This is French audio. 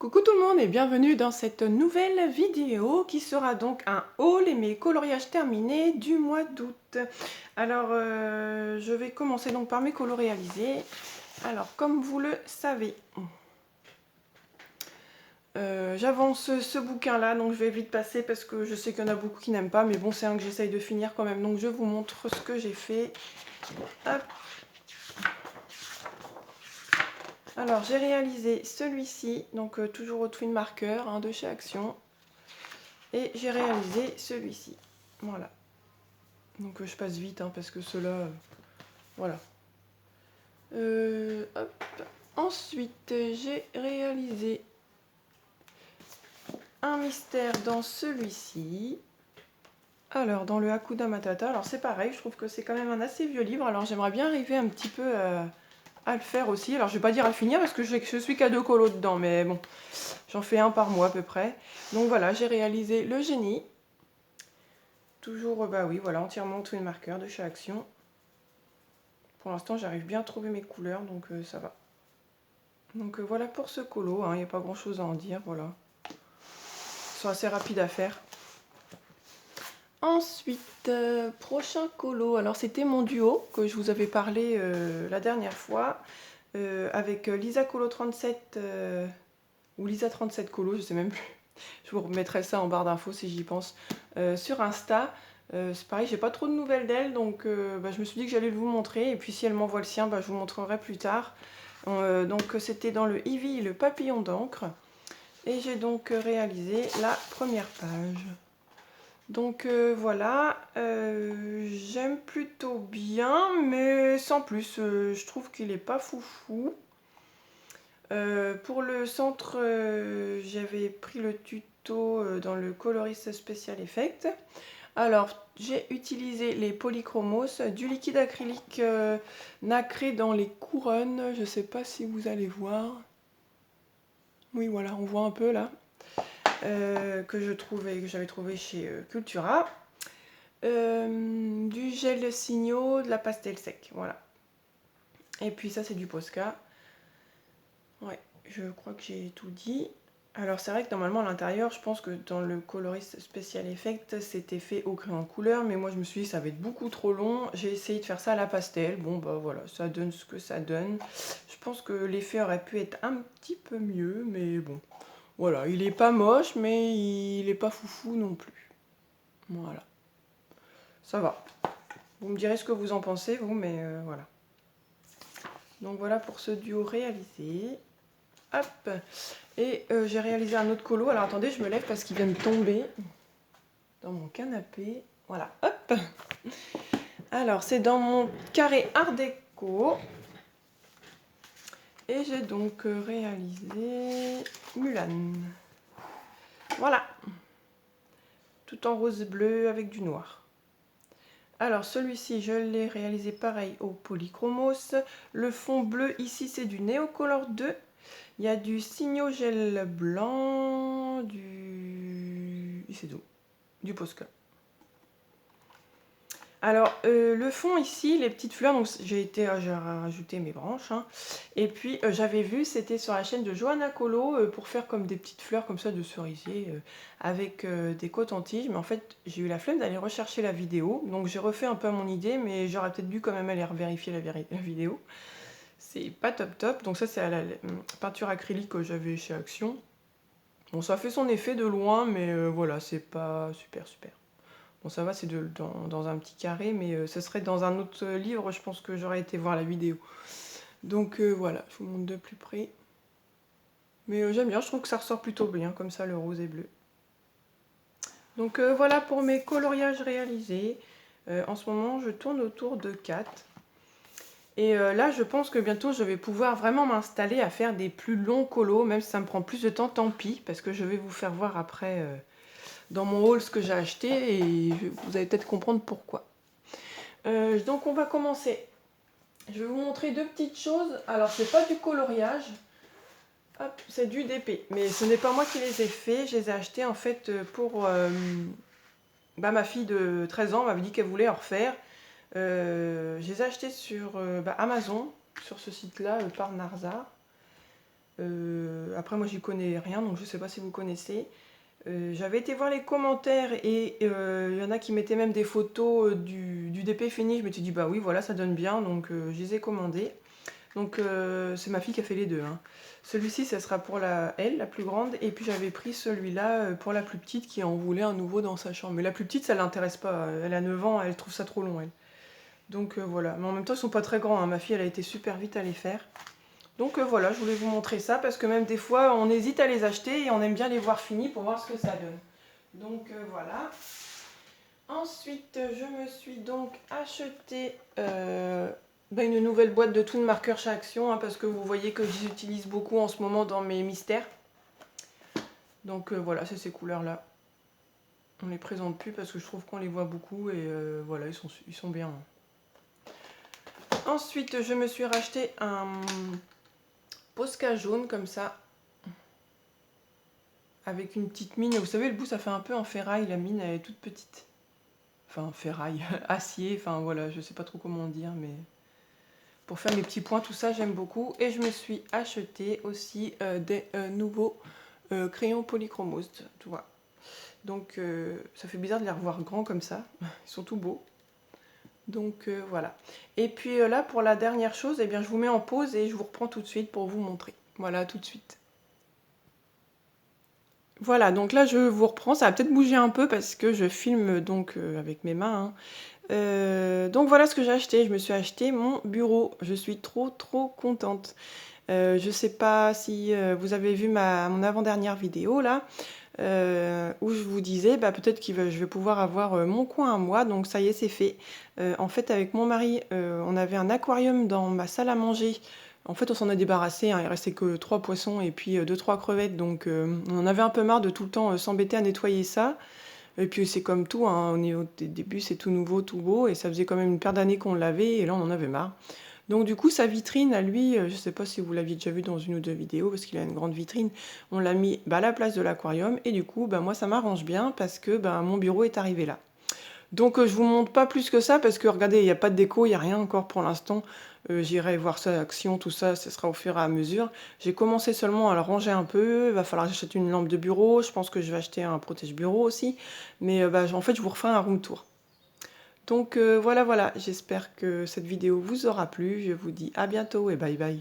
Coucou tout le monde et bienvenue dans cette nouvelle vidéo qui sera donc un haul et mes coloriages terminés du mois d'août. Alors je vais commencer donc par mes colos réalisés. Alors comme vous le savez, j'avance ce bouquin là, donc je vais vite passer parce que je sais qu'il y en a beaucoup qui n'aiment pas, mais bon c'est un que j'essaye de finir quand même, donc je vous montre ce que j'ai fait. Hop. Alors j'ai réalisé celui-ci, donc toujours au twin marker de chez Action. Et j'ai réalisé celui-ci. Voilà. Donc je passe vite parce que ceux-là, voilà. Hop. Ensuite, j'ai réalisé un mystère dans celui-ci. Alors, dans le Hakuna Matata, alors c'est pareil, je trouve que c'est quand même un assez vieux livre. Alors j'aimerais bien arriver un petit peu à le faire aussi. Alors je vais pas dire à le finir parce que je suis qu'à 2 colos dedans, mais bon, j'en fais un par mois à peu près. Donc voilà, j'ai réalisé le génie. Toujours, bah oui, voilà, entièrement twin marker de chez Action. Pour l'instant, j'arrive bien à trouver mes couleurs, donc ça va. Donc voilà pour ce colo, il n'y a pas grand chose à en dire, voilà. Ils sont assez rapides à faire. Ensuite, prochain colo, alors c'était mon duo que je vous avais parlé la dernière fois, avec Lisa Colo 37, ou Lisa 37 Colo, je sais même plus. Je vous remettrai ça en barre d'infos si j'y pense, sur Insta. C'est pareil, j'ai pas trop de nouvelles d'elle, donc je me suis dit que j'allais vous montrer, et puis si elle m'envoie le sien, je vous montrerai plus tard. Donc c'était dans le Ivy, le papillon d'encre, et j'ai donc réalisé la première page. Donc voilà, j'aime plutôt bien, mais sans plus, je trouve qu'il est pas foufou. Pour le centre, j'avais pris le tuto dans le coloriste Special Effect. Alors, j'ai utilisé les polychromos, du liquide acrylique nacré dans les couronnes. Je ne sais pas si vous allez voir. Oui, voilà, on voit un peu là. Que j'avais trouvé chez Cultura. Du gel signaux, de la pastel sec, voilà. Et puis ça, c'est du Posca. Ouais, je crois que j'ai tout dit. Alors c'est vrai que normalement à l'intérieur, je pense que dans le coloriste Special Effect, c'était fait au crayon couleur, mais moi je me suis dit ça va être beaucoup trop long. J'ai essayé de faire ça à la pastel. Bon bah voilà, ça donne ce que ça donne. Je pense que l'effet aurait pu être un petit peu mieux, mais bon. Voilà, il est pas moche, mais il est pas foufou non plus. Voilà. Ça va. Vous me direz ce que vous en pensez, vous, mais voilà. Donc voilà pour ce duo réalisé. Hop. Et j'ai réalisé un autre colo. Alors attendez, je me lève parce qu'il vient de tomber dans mon canapé. Voilà, hop. Alors c'est dans mon carré art déco. Et j'ai donc réalisé Mulan. Voilà. Tout en rose bleu avec du noir. Alors celui-ci, je l'ai réalisé pareil au polychromos. Le fond bleu ici, c'est du Neocolor 2. Il y a du Signo gel blanc, c'est tout, du Posca. Alors le fond ici, les petites fleurs, donc j'ai rajouté mes branches. Et puis j'avais vu, c'était sur la chaîne de Johanna Colo pour faire comme des petites fleurs comme ça de cerisier avec des cotons-tiges. Mais en fait, j'ai eu la flemme d'aller rechercher la vidéo. Donc j'ai refait un peu à mon idée, mais j'aurais peut-être dû quand même aller vérifier la vidéo. C'est pas top top. Donc ça, c'est à la peinture acrylique que j'avais chez Action. Bon, ça fait son effet de loin, mais voilà, c'est pas super super. Bon, ça va, c'est dans un petit carré, mais ce serait dans un autre livre, je pense que j'aurais été voir la vidéo. Donc voilà, je vous montre de plus près. Mais j'aime bien, je trouve que ça ressort plutôt bien, comme ça, le rose et bleu. Donc voilà pour mes coloriages réalisés. En ce moment, je tourne autour de 4. Et là, je pense que bientôt, je vais pouvoir vraiment m'installer à faire des plus longs colos, même si ça me prend plus de temps, tant pis, parce que je vais vous faire voir après dans mon haul ce que j'ai acheté, et vous allez peut-être comprendre pourquoi. Donc on va commencer. Je vais vous montrer deux petites choses. Alors c'est pas du coloriage, c'est du DP, mais ce n'est pas moi qui les ai faits. Je les ai achetés en fait pour ma fille de 13 ans m'avait dit qu'elle voulait en refaire. Je les ai achetés sur Amazon, sur ce site là par Narzar. Après moi j'y connais rien, donc je sais pas si vous connaissez. J'avais été voir les commentaires et il y en a qui mettaient même des photos du DP fini. Je m'étais dit bah oui voilà ça donne bien, donc je les ai commandés. Donc c'est ma fille qui a fait les deux, hein. Celui-ci ça sera pour elle, la plus grande, et puis j'avais pris celui-là pour la plus petite qui en voulait un nouveau dans sa chambre. Mais la plus petite ça l'intéresse pas, elle a 9 ans, elle trouve ça trop long elle. Donc voilà, mais en même temps ils sont pas très grands, hein. Ma fille elle a été super vite à les faire. Donc voilà, je voulais vous montrer ça parce que même des fois on hésite à les acheter et on aime bien les voir finis pour voir ce que ça donne. Donc voilà. Ensuite, je me suis donc acheté une nouvelle boîte de Toon Marker chez Action, hein, parce que vous voyez que j'utilise beaucoup en ce moment dans mes mystères. Donc voilà, c'est ces couleurs-là. On les présente plus parce que je trouve qu'on les voit beaucoup et voilà, ils sont bien. Ensuite, je me suis racheté un Posca jaune comme ça, avec une petite mine. Vous savez, le bout ça fait un peu en ferraille, la mine elle est toute petite. Enfin, ferraille, acier, enfin voilà, je sais pas trop comment dire, mais pour faire mes petits points, tout ça, j'aime beaucoup. Et je me suis acheté aussi des nouveaux crayons polychromos, tu vois. Donc, ça fait bizarre de les revoir grands comme ça. Ils sont tout beaux. Donc, voilà. Et puis là, pour la dernière chose, eh bien, je vous mets en pause et je vous reprends tout de suite pour vous montrer. Voilà, tout de suite. Voilà, donc là, je vous reprends. Ça va peut-être bouger un peu parce que je filme donc avec mes mains, hein. Donc voilà ce que j'ai acheté. Je me suis acheté mon bureau. Je suis trop contente. Je sais pas si vous avez vu mon avant-dernière vidéo là, où je vous disais peut-être que je vais pouvoir avoir mon coin à moi. Donc ça y est, c'est fait. En fait, avec mon mari, on avait un aquarium dans ma salle à manger. En fait, on s'en a débarrassé, hein. Il restait que 3 poissons et puis 2-3 crevettes. Donc on en avait un peu marre de tout le temps s'embêter à nettoyer ça. Et puis c'est comme tout, hein, au début c'est tout nouveau, tout beau, et ça faisait quand même une paire d'années qu'on l'avait, et là on en avait marre. Donc du coup sa vitrine à lui, je sais pas si vous l'aviez déjà vu dans une ou deux vidéos, parce qu'il a une grande vitrine, on l'a mis à la place de l'aquarium, et du coup moi ça m'arrange bien, parce que mon bureau est arrivé là. Donc je vous montre pas plus que ça, parce que regardez, il n'y a pas de déco, il n'y a rien encore pour l'instant. J'irai voir ça, action, tout ça, ce sera au fur et à mesure. J'ai commencé seulement à le ranger un peu, il va falloir que j'achète une lampe de bureau, je pense que je vais acheter un protège-bureau aussi. Mais en fait, je vous referai un room tour. Donc voilà, j'espère que cette vidéo vous aura plu. Je vous dis à bientôt et bye bye.